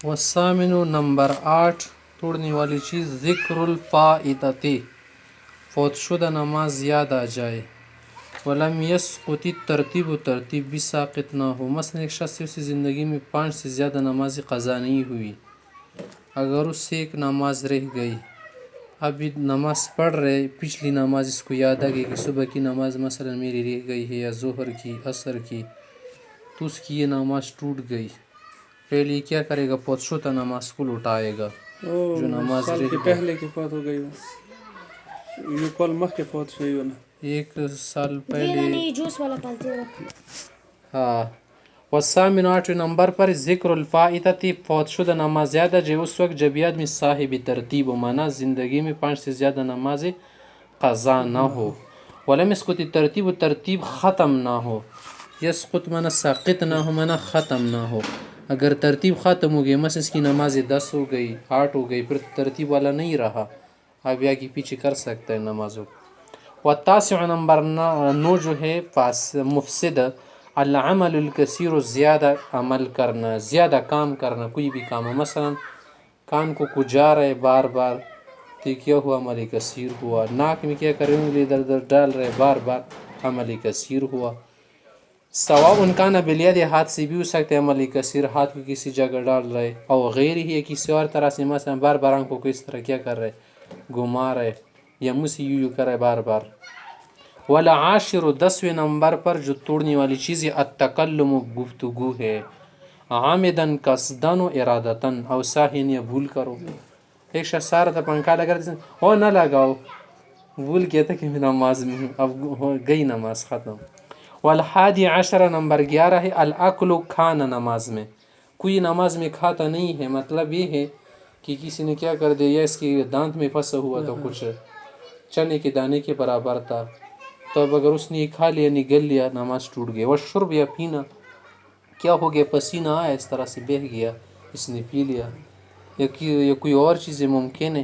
والثامن number 8 توڑنے والی چیز ذکر الفائتۃ، فوت شدہ نماز یاد آ جائے. ولم یسقط الترتیب، ترتیب بھی ساقط نہ ہو. مثلا ایک شخص سے اسی زندگی میں 5 سے زیادہ نمازیں قضا نہیں ہوئی، اگر اس سے ایک نماز رہ گئی، ابھی نماز پڑھ رہے، پچھلی نماز اس کو یاد آ گئی کہ صبح کی نماز مثلا میری رہ گئی ہے یا ظہر کی عصر کی، تو اس کی یہ نماز ٹوٹ گئی. پہلے کیا کرے گا؟ فوت شدہ نماز کو لوٹائے گا. جو نماز سال رہ کے گئی پہلے کی فوت ہو گئی یہ کل مخ کے فوت شوی نا 1 سال پہلے. ہاں. والثامن 8 نمبر پر ذکر الفائتۃ، فوت شدہ نماز یاد آ جائے اس وقت جب آدمی صاحب ترتیب و مانا زندگی میں 5 سے زیادہ نمازیں قضا نہ ہو. ولم یسقط الترتیب، ترتیب ختم نہ ہو. یسقط مانا ساقط نہ ہو، مانا ختم نہ ہو. اگر ترتیب ختم ہو گئی، مثلا اس کی نمازیں 10 ہو گئی، 8 ہو گئی، پھر ترتیب والا نہیں رہا، اب آگے پیچھے کر سکتا ہے نمازوں. والتاسع نمبر 9 جو ہے مفسد، العمل الکثیر، زیادہ عمل کرنا، زیادہ کام کرنا. کوئی بھی کام ہے، مثلا کان کو کجا رہے بار بار، تو کیا ہوا؟ عمل کثیر ہوا. ناک میں کیا کر رہے ہیں؟ ادھر ادھر ڈال رہے بار بار، عمل کثیر ہوا. سواء کان بالید، ہاتھ سے بھی ہو سکتے ہیں عمل کثیر، ہاتھ کو کسی جگہ ڈال رہے، اور غیر ہی کسی اور طرح سے، مثلا بار بار آنکھوں کو اس طرح کیا کر رہے؟ گھما رہے، یا منہ سے یوں کر رہے بار بار. والعاشر 10ویں نمبر پر جو توڑنے والی چیز ہے التکلم، گفتگو ہے. عامداً قصداً و ارادتاً، او ساہین، یا بھول کرو. ایک شخص سارا تھا پنکھا لگا رہا، نہ لگاؤ، بھول کیا تھا کہ میں نماز میں ہوں، اب گئی نماز ختم. والحادی عشر نمبر 11 ہے الاکل، کھانا نماز میں. کوئی نماز میں کھاتا نہیں ہے، مطلب یہ ہے کہ کسی نے کیا کر دیا، اس کے دانت میں پھنسا ہوا تھا، کچھ چنے کے دانے کے برابر تھا، تو اب اگر اس نے یہ کھا لیا، نگل لیا، نماز ٹوٹ گئی. والشرب، یا پینا، کیا ہو گیا؟ پسینہ آیا اس طرح سے بہہ گیا، اس نے پی لیا، یا کوئی اور چیزیں ممکن ہے،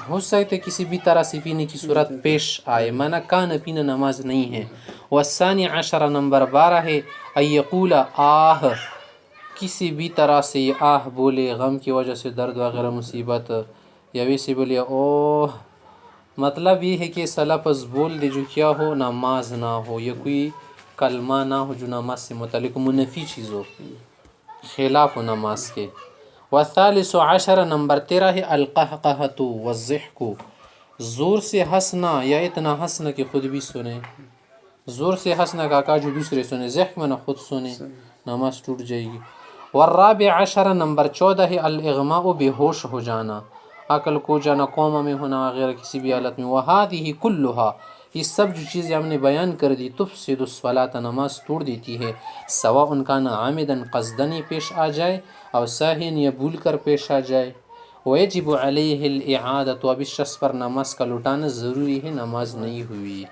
ہو سکتا ہے کسی بھی طرح سے پینے کی صورت پیش آئے، مانا کھانا پینا نماز نہیں ہے. والثانی عشر نمبر 12 ہے ان یقول آہ، کسی بھی طرح سے یہ آہ بولے، غم کی وجہ سے، درد وغیرہ مصیبت، یا ویسے بولے اوہ. مطلب یہ ہے کہ ایسا لفظ بول دے جو کیا ہو؟ نماز نہ ہو، یا کوئی کلمہ نہ ہو جو نماز سے متعلق منفی چیز ہو، خلاف ہو نماز کے. والثالث عشر نمبر 13 ہے القہقہۃ والضحک، زور سے ہنسنا، یا اتنا ہنسنا کہ خود بھی سنے. زور سے ہنسنا کا جو دوسرے سنے، ضحک میں نہ خود سنے، نماز ٹوٹ جائے گی. والرابع عشر نمبر 14 ہے الاغماء، بے ہوش ہو جانا، عقل کھو جانا، کوما میں ہونا وغیرہ کسی بھی حالت میں. وہذہ کلھا، یہ سب جو چیزیں ہم نے بیان کر دی، تفسد الصلاۃ، نماز توڑ دیتی ہے. سواء کان عامداً، قصداً پیش آ جائے، اور ساہین، یا بھول کر پیش آ جائے. ویجب علیہ الاعادۃ، اب اس شخص پر نماز کا لوٹانا ضروری ہے، نماز نہیں ہوئی.